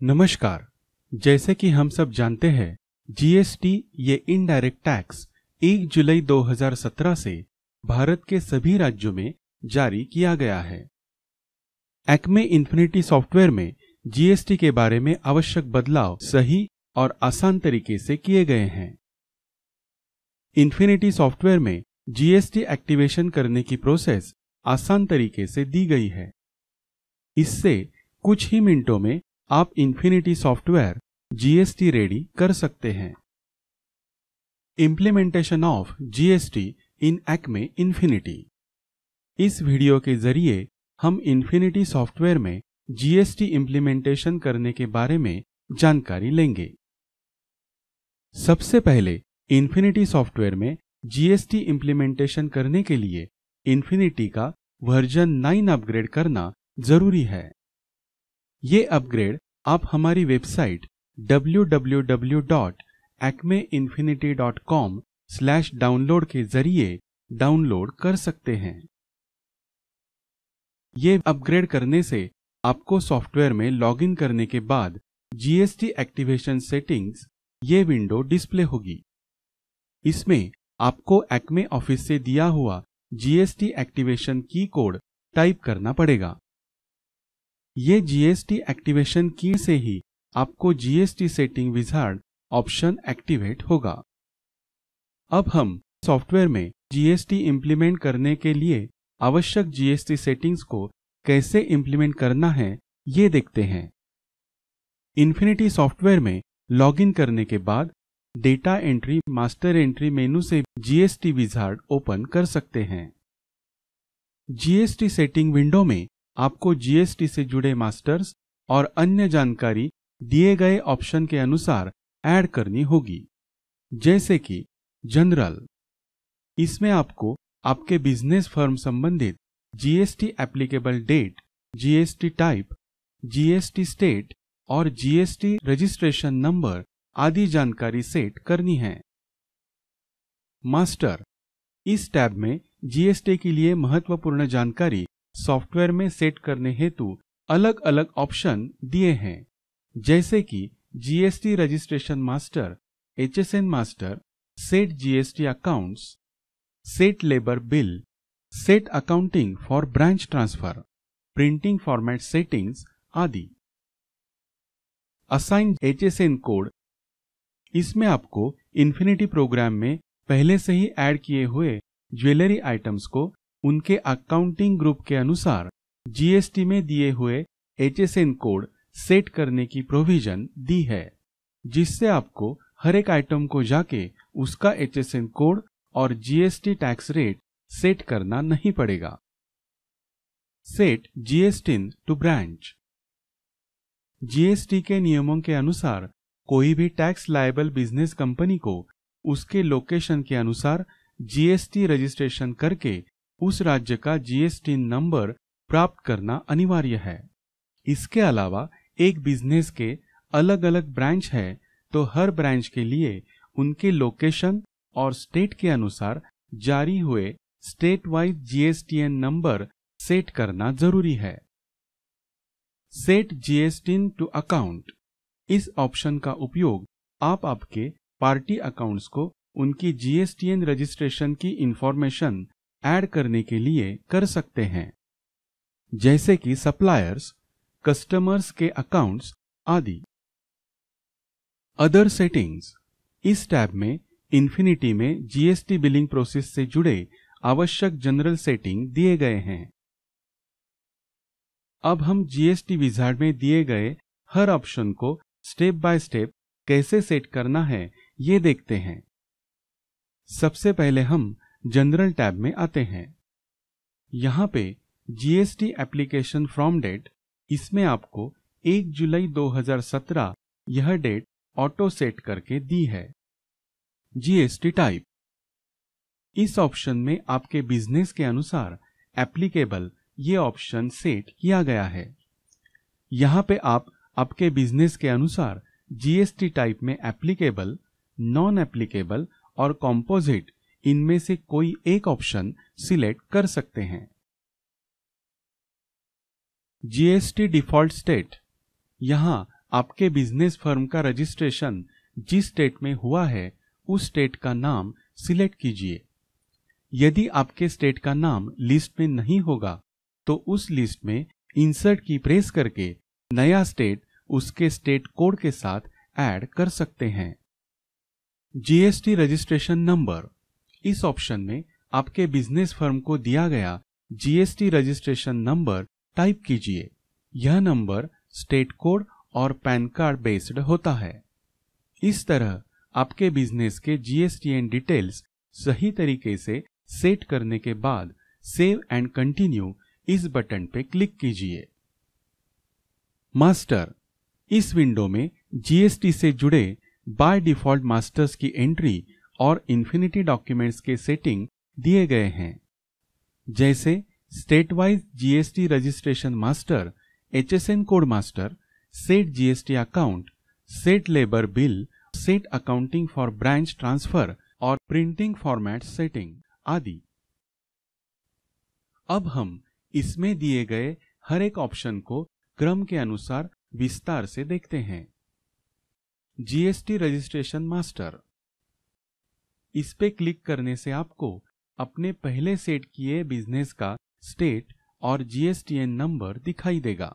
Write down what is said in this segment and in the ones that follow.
नमस्कार। जैसे कि हम सब जानते हैं, जीएसटी ये इनडायरेक्ट टैक्स 1 जुलाई 2017 से भारत के सभी राज्यों में जारी किया गया है। एक्मे इन्फिनिटी सॉफ्टवेयर में जीएसटी के बारे में आवश्यक बदलाव सही और आसान तरीके से किए गए हैं। इन्फिनिटी सॉफ्टवेयर में जीएसटी एक्टिवेशन करने की प्रोसेस आसान तरीके से दी गई है। इससे कुछ ही मिनटों में आप इन्फिनिटी सॉफ्टवेयर जीएसटी रेडी कर सकते हैं। Implementation of GST in Acme infinity. इस वीडियो के जरिए हम इन्फिनिटी सॉफ्टवेयर में जीएसटी इम्प्लीमेंटेशन करने के बारे में जानकारी लेंगे। सबसे पहले इन्फिनिटी सॉफ्टवेयर में जीएसटी इम्प्लीमेंटेशन करने के लिए इन्फिनिटी का वर्जन 9 अपग्रेड करना जरूरी है। ये अपग्रेड आप हमारी वेबसाइट www.acmeinfinity.com/download के जरिए डाउनलोड कर सकते हैं। ये अपग्रेड करने से आपको सॉफ्टवेयर में लॉगिन करने के बाद जीएसटी एक्टिवेशन सेटिंग्स ये विंडो डिस्प्ले होगी। इसमें आपको एक्मे ऑफिस से दिया हुआ जीएसटी एक्टिवेशन की कोड टाइप करना पड़ेगा। ये जीएसटी एक्टिवेशन की से ही आपको GST setting wizard option activate होगा। अब हम सॉफ्टवेयर में जीएसटी इंप्लीमेंट करने के लिए आवश्यक जीएसटी सेटिंग्स को कैसे इंप्लीमेंट करना है ये देखते हैं। इन्फिनिटी सॉफ्टवेयर में लॉगिन करने के बाद डेटा एंट्री मास्टर एंट्री मेनू से जीएसटी विजार्ड ओपन कर सकते हैं। जीएसटी सेटिंग विंडो में आपको जीएसटी से जुड़े मास्टर्स और अन्य जानकारी दिए गए ऑप्शन के अनुसार ऐड करनी होगी, जैसे कि जनरल। इसमें आपको आपके बिजनेस फर्म संबंधित GST applicable date, GST type, GST state और जीएसटी रजिस्ट्रेशन नंबर आदि जानकारी सेट करनी है। मास्टर। इस टैब में जीएसटी के लिए महत्वपूर्ण जानकारी सॉफ्टवेयर में सेट करने हेतु अलग अलग ऑप्शन दिए हैं, जैसे कि GST registration master, HSN master, set GST accounts, set labour bill, set accounting for branch transfer, printing format settings आदि। Assign HSN code. इसमें आपको इन्फिनिटी प्रोग्राम में पहले से ही ऐड किए हुए ज्वेलरी आइटम्स को उनके अकाउंटिंग ग्रुप के अनुसार जीएसटी में दिए हुए एचएसएन कोड सेट करने की प्रोविजन दी है, जिससे आपको हर एक आइटम को जाके उसका एचएसएन कोड और जीएसटी टैक्स रेट सेट करना नहीं पड़ेगा। Set GST to branch. GST के नियमों के अनुसार कोई भी टैक्स लायबल बिजनेस कंपनी को उसके लोकेशन के अनुसार जीएसटी रजिस्ट्रेशन करके उस राज्य का जीएसटी नंबर प्राप्त करना अनिवार्य है। इसके अलावा एक बिजनेस के अलग अलग ब्रांच है तो हर ब्रांच के लिए उनके लोकेशन और स्टेट के अनुसार जारी हुए state wise GSTN number set करना जरूरी है। Set GST to account. इस ऑप्शन का उपयोग आप आपके पार्टी अकाउंट्स को उनकी जीएसटीएन रजिस्ट्रेशन की इंफॉर्मेशन ऐड करने के लिए कर सकते हैं, जैसे कि सप्लायर्स, कस्टमर्स के अकाउंट्स आदि। Other settings. इस टैब में इन्फिनिटी में जीएसटी बिलिंग प्रोसेस से जुड़े आवश्यक जनरल सेटिंग दिए गए हैं। अब हम जीएसटी विजार्ड में दिए गए हर ऑप्शन को स्टेप बाय स्टेप कैसे सेट करना है ये देखते हैं। सबसे पहले हम जनरल टैब में आते हैं। यहाँ पे जीएसटी एप्लीकेशन फ्रॉम डेट, इसमें आपको 1 जुलाई 2017 यह डेट ऑटो सेट करके दी है। GST type. इस ऑप्शन में आपके बिजनेस के अनुसार एप्लीकेबल ये ऑप्शन सेट किया गया है। यहाँ पे आप आपके बिजनेस के अनुसार जीएसटी टाइप में एप्लीकेबल, नॉन एप्लीकेबल और कॉम्पोजिट इनमें से कोई एक ऑप्शन सिलेक्ट कर सकते हैं। GST default state. यहाँ आपके बिजनेस फर्म का रजिस्ट्रेशन जिस स्टेट में हुआ है उस स्टेट का नाम सिलेक्ट कीजिए। यदि आपके स्टेट का नाम लिस्ट में नहीं होगा तो उस लिस्ट में इंसर्ट की प्रेस करके नया स्टेट उसके स्टेट कोड के साथ ऐड कर सकते हैं। जीएसटी रजिस्ट्रेशन नंबर, इस ऑप्शन में आपके बिजनेस फर्म को दिया गया जीएसटी रजिस्ट्रेशन नंबर टाइप कीजिए। यह नंबर स्टेट कोड और पैन कार्ड बेस्ड होता है। इस तरह आपके बिजनेस के जीएसटीएन डिटेल्स सही तरीके से सेट करने के बाद सेव एंड कंटिन्यू इस बटन पे क्लिक कीजिए। मास्टर, इस विंडो में जीएसटी से जुड़े बाय डिफॉल्ट मास्टर्स की एंट्री और इन्फिनिटी डॉक्यूमेंट्स के सेटिंग दिए गए हैं, जैसे state wise GST registration master, HSN code master, set GST account, set labour bill, set accounting for branch transfer और प्रिंटिंग फॉर्मेट सेटिंग आदि। अब हम इसमें दिए गए हर एक ऑप्शन को क्रम के अनुसार विस्तार से देखते हैं। जीएसटी रजिस्ट्रेशन मास्टर, इस पे क्लिक करने से आपको अपने पहले सेट किए बिजनेस का स्टेट और जीएसटीएन नंबर दिखाई देगा।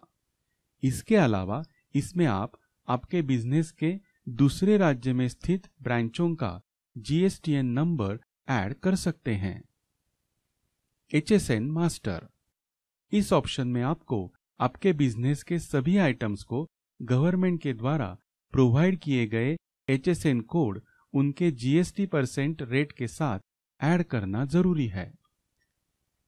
इसके अलावा इसमें आप आपके बिजनेस के दूसरे राज्य में स्थित ब्रांचों का जीएसटीएन नंबर ऐड कर सकते हैं। एचएसएन मास्टर, इस ऑप्शन में आपको आपके बिजनेस के सभी आइटम्स को गवर्नमेंट के द्वारा प्रोवाइड किए गए एचएसएन कोड उनके जीएसटी % रेट के साथ ऐड करना जरूरी है।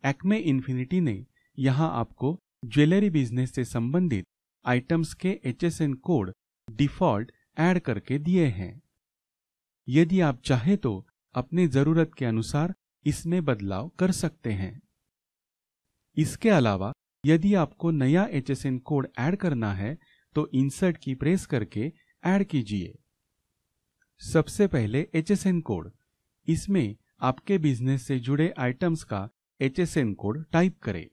एक्मे इन्फिनिटी ने यहां आपको ज्वेलरी बिजनेस से संबंधित आइटम्स के एचएसएन कोड डिफॉल्ट ऐड करके दिए हैं। यदि आप चाहे तो अपनी जरूरत के अनुसार इसमें बदलाव कर सकते हैं। इसके अलावा यदि आपको नया एचएसएन कोड ऐड करना है तो इंसर्ट की प्रेस करके ऐड कीजिए। सबसे पहले एचएसएन कोड, इसमें आपके बिजनेस से जुड़े आइटम्स का एचएसएन कोड टाइप करें।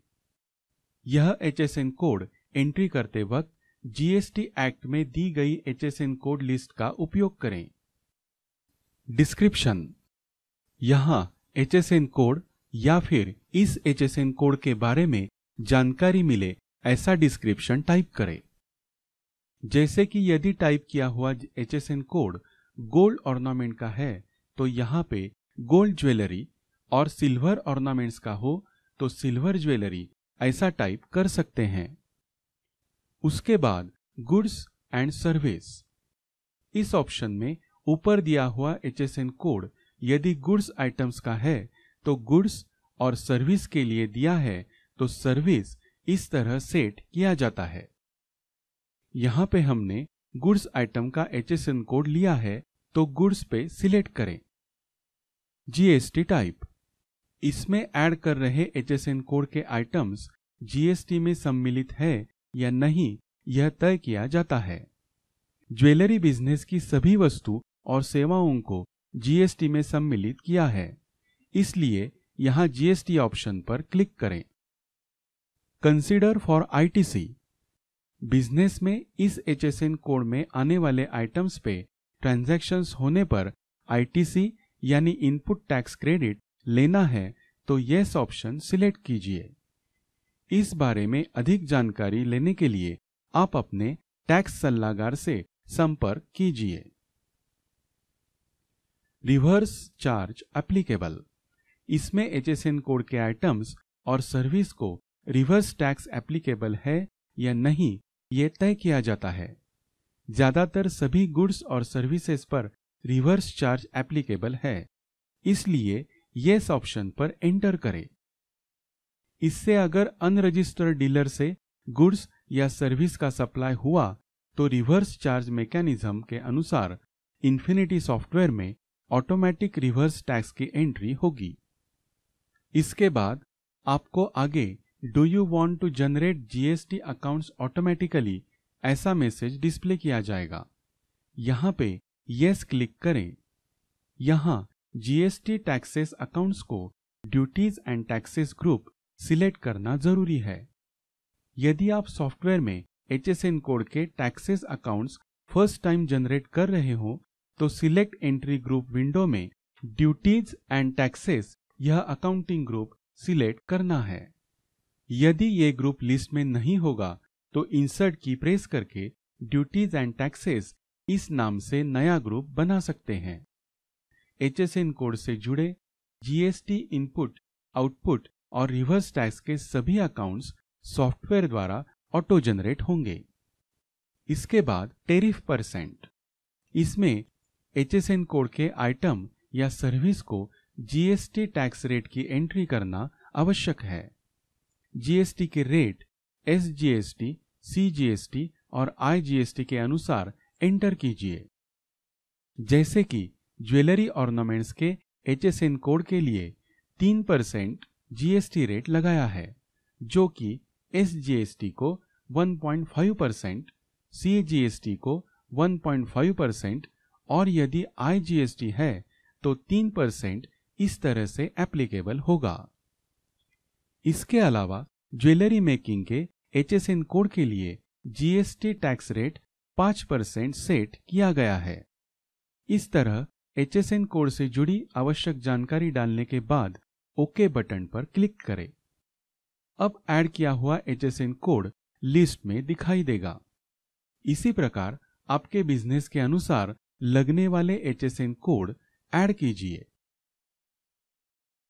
यह एचएसएन कोड एंट्री करते वक्त जीएसटी एक्ट में दी गई एचएसएन कोड लिस्ट का उपयोग करें। डिस्क्रिप्शन, यहां एचएसएन कोड या फिर इस एचएसएन कोड के बारे में जानकारी मिले ऐसा डिस्क्रिप्शन टाइप करें। जैसे कि यदि टाइप किया हुआ एचएसएन कोड गोल्ड ऑर्नामेंट का है तो यहाँ पे गोल्ड ज्वेलरी और सिल्वर ऑर्नामेंट्स का हो तो सिल्वर ज्वेलरी ऐसा टाइप कर सकते हैं। उसके बाद गुड्स एंड सर्विस, इस ऑप्शन में ऊपर दिया हुआ एचएसएन कोड यदि गुड्स आइटम्स का है तो गुड्स और सर्विस के लिए दिया है तो सर्विस इस तरह सेट किया जाता है। यहां पे हमने गुड्स आइटम का एचएसएन कोड लिया है तो गुड्स पे सिलेक्ट करें। जीएसटी टाइप, इसमें ऐड कर रहे एचएसएन कोड के आइटम्स जीएसटी में सम्मिलित है या नहीं यह तय किया जाता है। ज्वेलरी बिजनेस की सभी वस्तु और सेवाओं को जीएसटी में सम्मिलित किया है, इसलिए यहां जीएसटी ऑप्शन पर क्लिक करें। कंसीडर फॉर आईटीसी, बिजनेस में इस एचएसएन कोड में आने वाले आइटम्स पे ट्रांजैक्शंस होने पर आईटीसी यानी इनपुट टैक्स क्रेडिट लेना है तो यस ऑप्शन सिलेक्ट कीजिए। इस बारे में अधिक जानकारी लेने के लिए आप अपने टैक्स सलाहकार से संपर्क कीजिए। रिवर्स चार्ज एप्लीकेबल, इसमें एचएसएन कोड के आइटम्स और सर्विस को रिवर्स टैक्स एप्लीकेबल है या नहीं ये तय किया जाता है। ज्यादातर सभी गुड्स और सर्विसेज पर रिवर्स चार्ज एप्लीकेबल है, इसलिए यस ऑप्शन पर एंटर करें। इससे अगर अनरजिस्टर्ड डीलर से गुड्स या सर्विस का सप्लाई हुआ तो रिवर्स चार्ज मैकेनिज्म के अनुसार इन्फिनिटी सॉफ्टवेयर में ऑटोमेटिक रिवर्स टैक्स की एंट्री होगी। इसके बाद आपको आगे do you want to generate GST accounts automatically ऐसा मैसेज डिस्प्ले किया जाएगा। यहां पे यस क्लिक करें। यहां जीएसटी टैक्सेस अकाउंट्स को duties and taxes group select करना जरूरी है। यदि आप सॉफ्टवेयर में HSN कोड के taxes accounts first time generate कर रहे हो तो सिलेक्ट एंट्री ग्रुप विंडो में ड्यूटीज एंड टैक्सेस यह अकाउंटिंग ग्रुप सिलेक्ट करना है। यदि ये ग्रुप लिस्ट में नहीं होगा तो इंसर्ट की प्रेस करके ड्यूटीज एंड टैक्सेस इस नाम से नया ग्रुप बना सकते हैं। HSN कोड से जुड़े GST इनपुट, आउटपुट और रिवर्स टैक्स के सभी अकाउंट्स सॉफ्टवेयर द्वारा ऑटो जनरेट होंगे। इसके बाद टेरिफ परसेंट, इसमें HSN कोड के आइटम या सर्विस को GST टैक्स रेट की एंट्री करना आवश्यक है। GST के रेट SGST, CGST और IGST के अनुसार एंटर कीजिए। जैसे कि ज्वेलरी ऑर्नामेंट्स के HSN कोड के लिए 3% GST रेट लगाया है, जो कि SGST को 1.5%, CGST को 1.5% और यदि IGST है तो 3% इस तरह से एप्लीकेबल होगा। इसके अलावा ज्वेलरी मेकिंग के HSN कोड के लिए GST टैक्स रेट 5% सेट किया गया है। इस तरह HSN कोड से जुड़ी आवश्यक जानकारी डालने के बाद ओके बटन पर क्लिक करें। अब ऐड किया हुआ HSN कोड लिस्ट में दिखाई देगा। इसी प्रकार आपके बिजनेस के अनुसार लगने वाले HSN कोड ऐड कीजिए।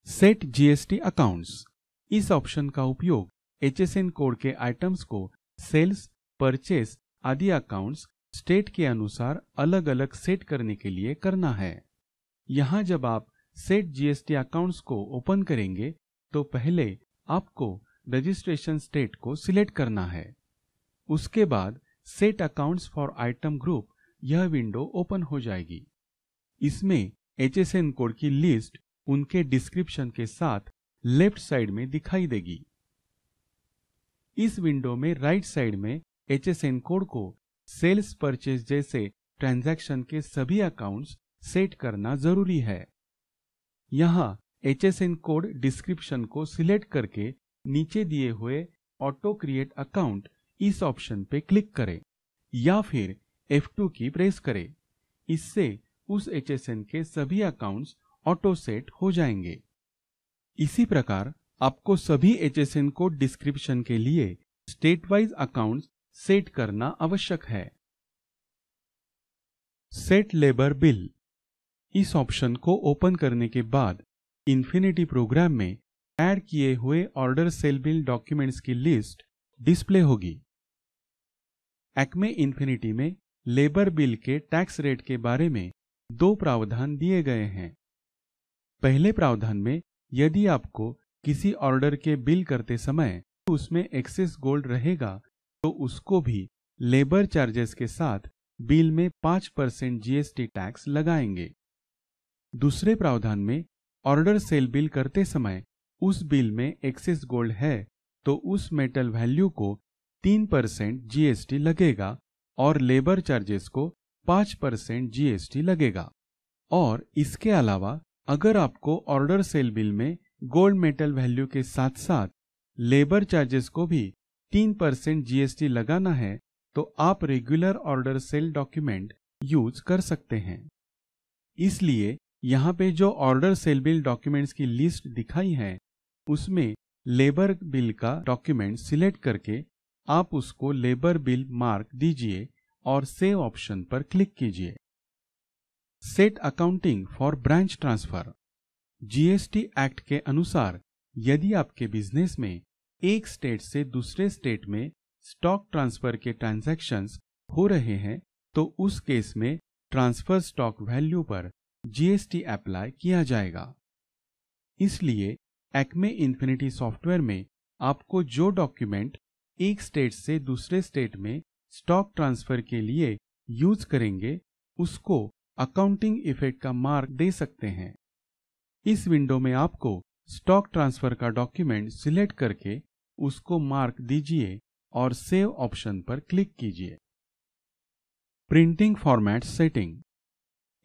सेट GST अकाउंट्स, इस ऑप्शन का उपयोग HSN कोड के आइटम्स को सेल्स, परचेस आदि अकाउंट्स स्टेट के अनुसार अलग अलग सेट करने के लिए करना है। यहां जब आप सेट GST अकाउंट्स को ओपन करेंगे तो पहले आपको रजिस्ट्रेशन स्टेट को सिलेक्ट करना है। उसके बाद set accounts for item group यह विंडो ओपन हो जाएगी। इसमें HSN कोड की लिस्ट उनके डिस्क्रिप्शन के साथ लेफ्ट साइड में दिखाई देगी। इस विंडो में राइट साइड में HSN कोड को सेल्स, परचेज जैसे ट्रांजैक्शन के सभी अकाउंट्स सेट करना जरूरी है। यहाँ HSN कोड डिस्क्रिप्शन को सिलेक्ट करके नीचे दिए हुए ऑटो क्रिएट अकाउंट इस ऑप्शन पे क्लिक करें या फिर F2 की प्रेस करें। इससे उस HSN के सभी अकाउंट्स ऑटो सेट हो जाएंगे। इसी प्रकार आपको सभी HSN कोड डिस्क्रिप्शन के लिए स्टेट वाइज अकाउंट्स सेट करना आवश्यक है। सेट लेबर बिल, इस ऑप्शन को ओपन करने के बाद इन्फिनिटी प्रोग्राम में ऐड किए हुए ऑर्डर सेल बिल डॉक्यूमेंट्स की लिस्ट डिस्प्ले होगी। एक्मे इन्फिनिटी में लेबर बिल के टैक्स रेट के बारे में दो प्रावधान दिए गए हैं। पहले प्रावधान में यदि आपको किसी ऑर्डर के बिल करते समय उसमें एक्सेस गोल्ड रहेगा तो उसको भी लेबर चार्जेस के साथ बिल में 5% GST टैक्स लगाएंगे। दूसरे प्रावधान में ऑर्डर सेल बिल करते समय उस बिल में एक्सेस गोल्ड है तो उस मेटल वैल्यू को 3% GST लगेगा और लेबर चार्जेस को 5% GST लगेगा। और इसके अलावा अगर आपको ऑर्डर सेल बिल में गोल्ड मेटल वैल्यू के साथ साथ लेबर चार्जेस को भी 3% GST लगाना है तो आप regular order sale document use कर सकते हैं। इसलिए यहाँ पे जो ऑर्डर सेल बिल डॉक्यूमेंट्स की लिस्ट दिखाई है उसमें लेबर बिल का डॉक्यूमेंट सिलेक्ट करके आप उसको लेबर बिल मार्क दीजिए और सेव ऑप्शन पर क्लिक कीजिए। Set accounting for branch transfer, GST act के अनुसार यदि आपके बिजनेस में एक स्टेट से दूसरे स्टेट में स्टॉक ट्रांसफर के ट्रांजैक्शंस हो रहे हैं तो उस केस में ट्रांसफर स्टॉक वैल्यू पर GST अप्लाई किया जाएगा। इसलिए एक्मे इन्फिनिटी सॉफ्टवेयर में आपको जो डॉक्यूमेंट एक स्टेट से दूसरे स्टेट में स्टॉक ट्रांसफर के लिए यूज करेंगे उसको अकाउंटिंग इफेक्ट का मार्क दे सकते हैं। इस विंडो में आपको स्टॉक ट्रांसफर का डॉक्यूमेंट सिलेक्ट करके उसको मार्क दीजिए और सेव ऑप्शन पर क्लिक कीजिए। प्रिंटिंग फॉर्मेट सेटिंग,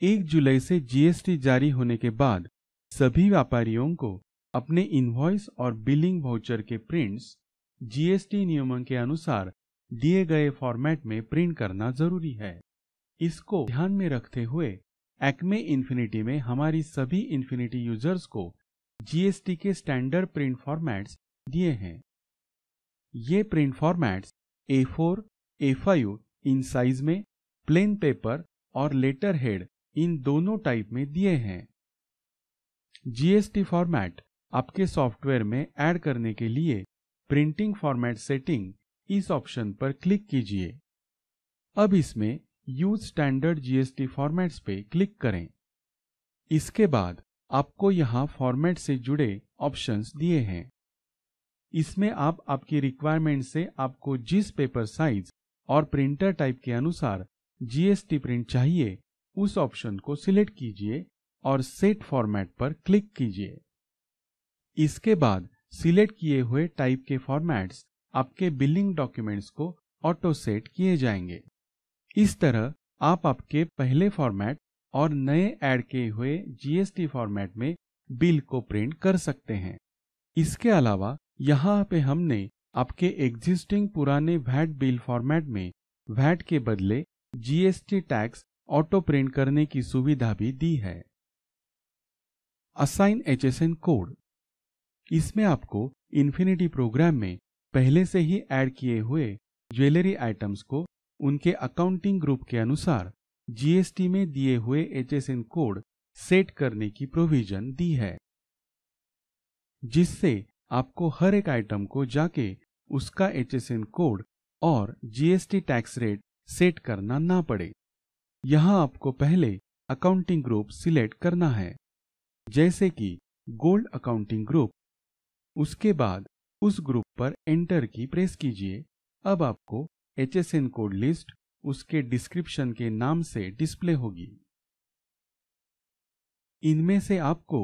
1 जुलाई से GST जारी होने के बाद सभी व्यापारियों को अपने इनवॉइस और बिलिंग वाउचर के प्रिंट्स GST नियमों के अनुसार दिए गए फॉर्मेट में प्रिंट करना जरूरी है। इसको ध्यान में रखते हुए एक्मे इन्फिनिटी में हमारी सभी इन्फिनिटी यूजर्स को जीएसटी के स्टैंडर्ड प्रिंट फॉर्मेट्स दिए हैं। ये print formats A4, A5 in size में, प्लेन पेपर और लेटर हेड इन दोनों टाइप में दिए हैं। जीएसटी फॉर्मेट आपके सॉफ्टवेयर में ऐड करने के लिए प्रिंटिंग फॉर्मेट सेटिंग इस ऑप्शन पर क्लिक कीजिए। अब इसमें यूज स्टैंडर्ड जीएसटी फॉर्मेट्स पे क्लिक करें। इसके बाद आपको यहाँ फॉर्मेट से जुड़े ऑप्शंस दिए हैं। इसमें आप आपकी रिक्वायरमेंट से आपको जिस पेपर साइज और प्रिंटर टाइप के अनुसार जीएसटी प्रिंट चाहिए उस ऑप्शन को सिलेक्ट कीजिए और सेट फॉर्मेट पर क्लिक कीजिए। इसके बाद सिलेक्ट किए हुए टाइप के फॉर्मेट्स आपके बिलिंग डॉक्यूमेंट्स को ऑटो सेट किए जाएंगे। इस तरह आप आपके पहले फॉर्मेट और नए ऐड किए हुए जीएसटी फॉर्मेट में बिल को प्रिंट कर सकते हैं। इसके अलावा यहाँ पे हमने आपके एग्जिस्टिंग पुराने वैट बिल फॉर्मेट में वैट के बदले जीएसटी टैक्स ऑटो प्रिंट करने की सुविधा भी दी है। असाइन HSN कोड, इसमें आपको इन्फिनिटी प्रोग्राम में पहले से ही ऐड किए हुए ज्वेलरी आइटम्स को उनके अकाउंटिंग ग्रुप के अनुसार जीएसटी में दिए हुए HSN कोड सेट करने की प्रोविजन दी है, जिससे आपको हर एक आइटम को जाके उसका HSN कोड और जीएसटी टैक्स रेट सेट करना ना पड़े। यहाँ आपको पहले अकाउंटिंग ग्रुप सिलेक्ट करना है, जैसे कि गोल्ड अकाउंटिंग ग्रुप। उसके बाद उस ग्रुप पर एंटर की प्रेस कीजिए। अब आपको HSN कोड लिस्ट उसके डिस्क्रिप्शन के नाम से डिस्प्ले होगी। इनमें से आपको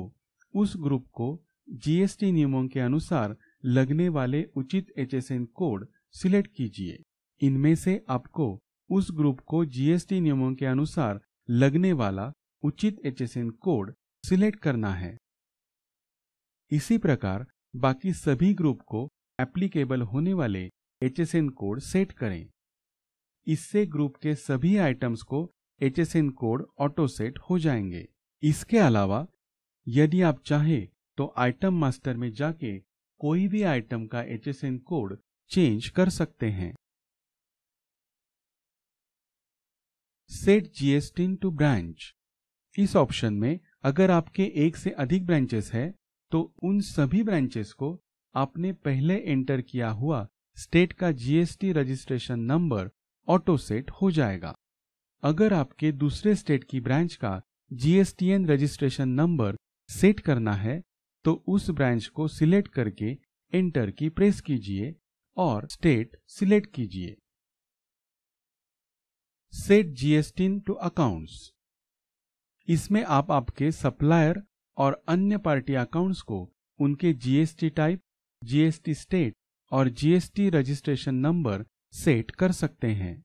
उस ग्रुप को जीएसटी नियमों के अनुसार लगने वाले उचित HSN कोड सिलेक्ट कीजिए। इनमें से आपको उस ग्रुप को जीएसटी नियमों के अनुसार लगने वाला उचित HSN कोड सिलेक्ट करना है। इसी प्रकार बाकी सभी ग्रुप को एप्लीकेबल होने वाले HSN कोड सेट करें। इससे ग्रुप के सभी आइटम्स को HSN कोड ऑटो सेट हो जाएंगे। इसके अलावा यदि आप चाहें तो आइटम मास्टर में जाके कोई भी आइटम का HSN कोड चेंज कर सकते हैं। सेट जीएसटी टू ब्रांच, इस ऑप्शन में अगर आपके एक से अधिक ब्रांचेस है तो उन सभी ब्रांचेस को आपने पहले एंटर किया हुआ स्टेट का GST registration number auto set हो जाएगा। अगर आपके दूसरे स्टेट की ब्रांच का जीएसटीएन रजिस्ट्रेशन नंबर सेट करना है तो उस ब्रांच को सिलेक्ट करके एंटर की प्रेस कीजिए और स्टेट सिलेक्ट कीजिए। सेट जीएसटी टू अकाउंट्स, इसमें आप आपके सप्लायर और अन्य पार्टी अकाउंट्स को उनके जीएसटी टाइप, जीएसटी स्टेट और जीएसटी रजिस्ट्रेशन नंबर सेट कर सकते हैं।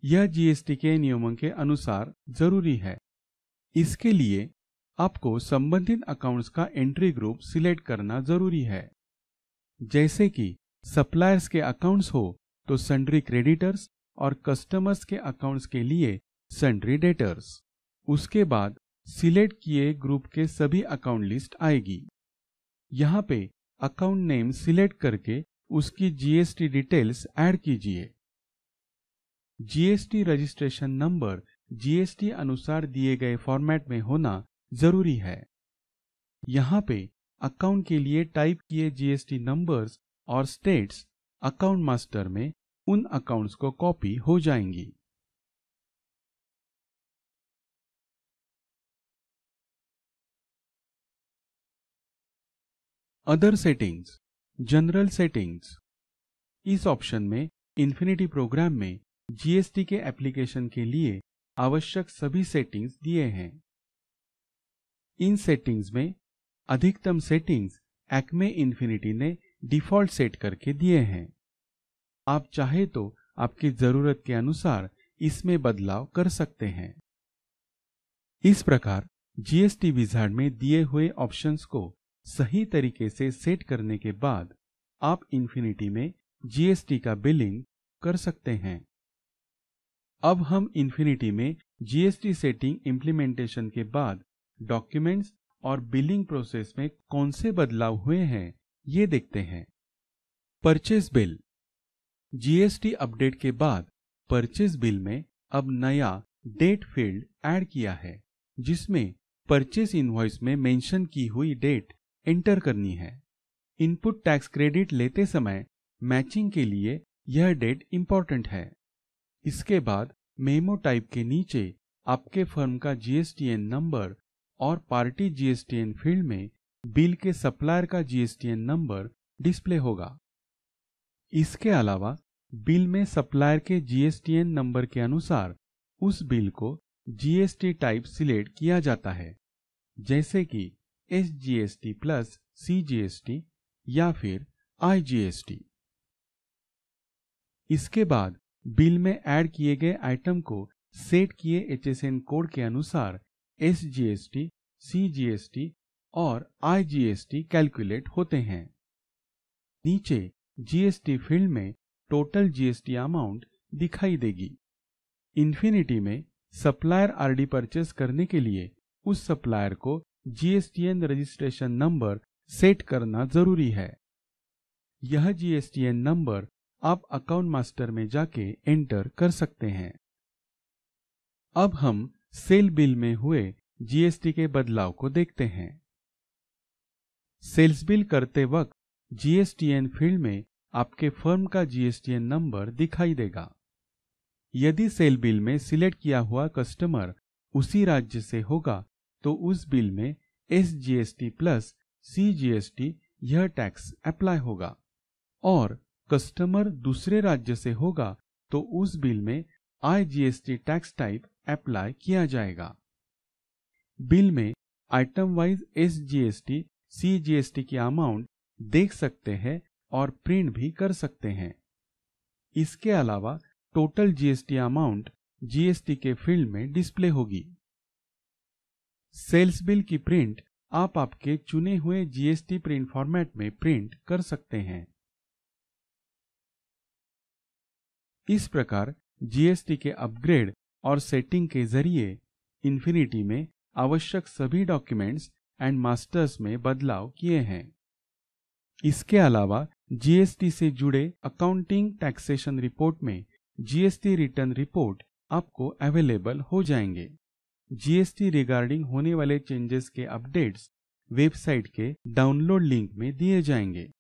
यह जीएसटी के नियमों के अनुसार जरूरी है। इसके लिए आपको संबंधित अकाउंट्स का एंट्री ग्रुप सिलेक्ट करना जरूरी है। जैसे कि सप्लायर्स के अकाउंट्स हो तो सन्ड्री क्रेडिटर्स और कस्टमर्स के अकाउंट्स के लिए सन्ड्री डेटर्स। उसके बाद सिलेक्ट किए ग्रुप के सभी अकाउंट लिस्ट आएगी। यहाँ पे अकाउंट नेम सिलेक्ट करके उसकी जीएसटी डिटेल्स ऐड कीजिए। जीएसटी रजिस्ट्रेशन नंबर जीएसटी अनुसार दिए गए फॉर्मेट में होना जरूरी है। यहाँ पे अकाउंट के लिए टाइप किए जीएसटी नंबर्स और स्टेट्स अकाउंट मास्टर में उन अकाउंट्स को कॉपी हो जाएंगी। अदर सेटिंग्स, जनरल सेटिंग्स, इस ऑप्शन में इन्फिनिटी प्रोग्राम में जीएसटी के एप्लीकेशन के लिए आवश्यक सभी सेटिंग्स दिए हैं। इन सेटिंग्स में अधिकतम सेटिंग्स एक्मे इन्फिनिटी ने डिफॉल्ट सेट करके दिए हैं। आप चाहे तो आपकी जरूरत के अनुसार इसमें बदलाव कर सकते हैं। इस प्रकार जीएसटी विजार्ड में दिए हुए ऑप्शंस को सही तरीके से सेट करने के बाद आप इन्फिनिटी में जीएसटी का बिलिंग कर सकते हैं। अब हम इन्फिनिटी में जीएसटी सेटिंग इम्प्लीमेंटेशन के बाद डॉक्यूमेंट्स और बिलिंग प्रोसेस में कौन से बदलाव हुए हैं ये देखते हैं। Purchase bill. जीएसटी अपडेट के बाद परचेज बिल में अब नया डेट फील्ड ऐड किया है, जिसमें परचेज इनवॉइस में मेंशन की हुई डेट एंटर करनी है। इनपुट टैक्स क्रेडिट लेते समय मैचिंग के लिए यह डेट इंपॉर्टेंट है। इसके बाद मेमो टाइप के नीचे आपके फर्म का जीएसटीएन नंबर और पार्टी जीएसटीएन फील्ड में बिल के सप्लायर का जीएसटीएन नंबर डिस्प्ले होगा। इसके अलावा बिल में सप्लायर के जीएसटीएन नंबर के अनुसार उस बिल को जीएसटी टाइप सिलेक्ट किया जाता है, जैसे कि एसजीएसटी प्लस सीजीएसटी या फिर आईजीएसटी। इसके बाद बिल में ऐड किए गए आइटम को सेट किए एचएसएन कोड के अनुसार एसजीएसटी, सीजीएसटी और आईजीएसटी कैलकुलेट होते हैं। नीचे जीएसटी फील्ड में टोटल जीएसटी अमाउंट दिखाई देगी। इन्फिनिटी में सप्लायर आरडी परचेस करने के लिए उस सप्लायर को जीएसटीएन रजिस्ट्रेशन नंबर सेट करना जरूरी है। यह जीएसटीएन नंबर आप अकाउंट मास्टर में जाके एंटर कर सकते हैं। अब हम सेल बिल में हुए जीएसटी के बदलाव को देखते हैं। सेल्स बिल करते वक्त जीएसटीएन फील्ड में आपके फर्म का जीएसटीएन नंबर दिखाई देगा। यदि सेल बिल में सिलेक्ट किया हुआ कस्टमर उसी राज्य से होगा तो उस बिल में एसजीएसटी प्लस सीजीएसटी यह टैक्स अप्लाई होगा, और कस्टमर दूसरे राज्य से होगा तो उस बिल में आईजीएसटी टैक्स टाइप अप्लाई किया जाएगा। बिल में आइटम वाइज एसजीएसटी, सीजीएसटी की अमाउंट देख सकते हैं और प्रिंट भी कर सकते हैं। इसके अलावा टोटल जीएसटी अमाउंट जीएसटी के फील्ड में डिस्प्ले होगी। सेल्स बिल की प्रिंट आप आपके चुने हुए जीएसटी प्रिंट फॉर्मेट में प्रिंट कर सकते हैं। इस प्रकार जीएसटी के अपग्रेड और सेटिंग के जरिए इन्फिनिटी में आवश्यक सभी डॉक्यूमेंट्स एंड मास्टर्स में बदलाव किए हैं। इसके अलावा जीएसटी से जुड़े अकाउंटिंग टैक्सेशन रिपोर्ट में जीएसटी रिटर्न रिपोर्ट आपको अवेलेबल हो जाएंगे। जीएसटी रिगार्डिंग होने वाले चेंजेस के अपडेट्स वेबसाइट के डाउनलोड लिंक में दिए जाएंगे।